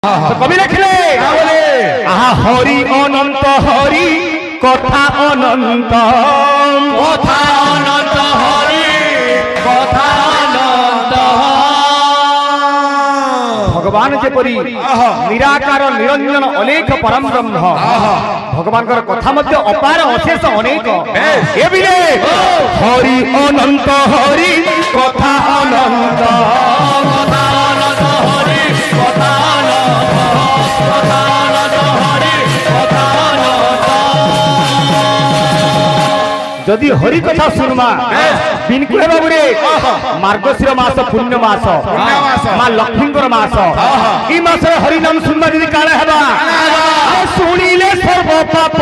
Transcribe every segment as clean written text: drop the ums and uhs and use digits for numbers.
तो कवि लिखले आहा हरि अनंत हरि कथा अनंत हरि कथा अनंत भगवान जेपरी निराकार निरंजन अनेक परम ब्रह्म भगवान कथा मध्य अपार अशेष अनेक हरि अनंत हरि कथा अनंत जदि हरि कथा सुनमा बिनकुले बाबू मार्गशीर मास पुण्य मास माँ लक्ष्मी मास ई मास हरि नाम सुनवा दीदी काले हबा सुनिले सर्व पाप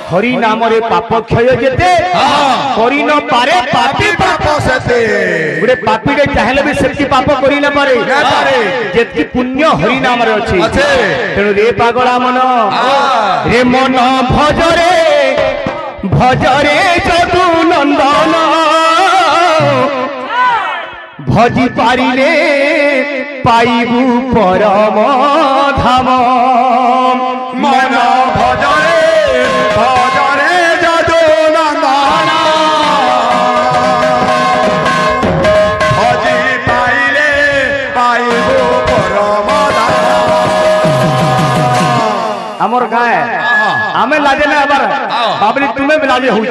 हरि नाम रे पाप क्षय जेते करि न पारे पापी पाप सेते गुरे पापी रे चाहले भी सेति पाप करि न पारे जेति पुण्य हरि नाम रे अछि तेनु रे पागला मन रे मन भजरे जदु नंदन भजी पारिले पाइबु परम धाम मन भजरे जदु नंदन भजी पाइले पाइबु परम धाम हमर गाय आमे लाजे ना बार बाबली तुम्हें भी लाजे हुई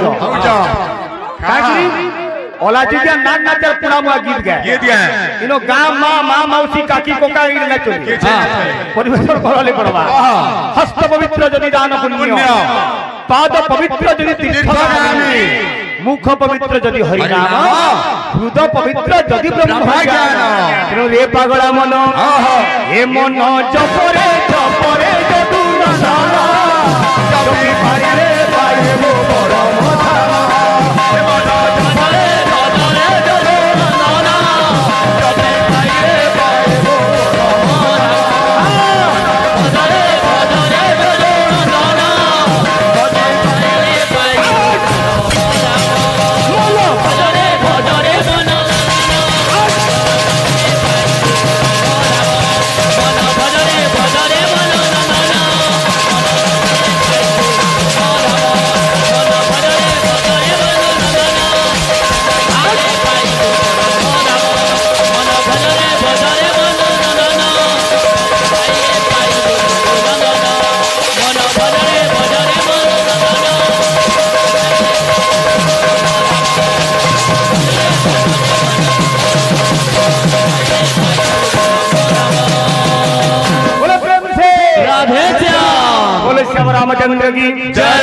ओलाजी के नाच नाचर पूरा मुआ गीत गए इनो गांव माँ मौसी काकी कोका इन न चली परिवेशन करले पड़वा हस्त पवित्र जदि दान पुण्य पाद पवित्र जदि तीर्थगामी मुख पवित्र जदि हरि नाम हृदय पवित्र जदि ब्रह्म ज्ञान तेनु रे पागला मन हे मन जपरे जदु नंदन जपि पारिले पाइबो परम धाम हे मन जपरे जदु नंदन जपि पारिले पाइबो परम धाम भजरे जदु नंदन जपि पारिले पाइबो परम धाम भजरे राधे श्याम बोले श्याम रामचंद्र की जय।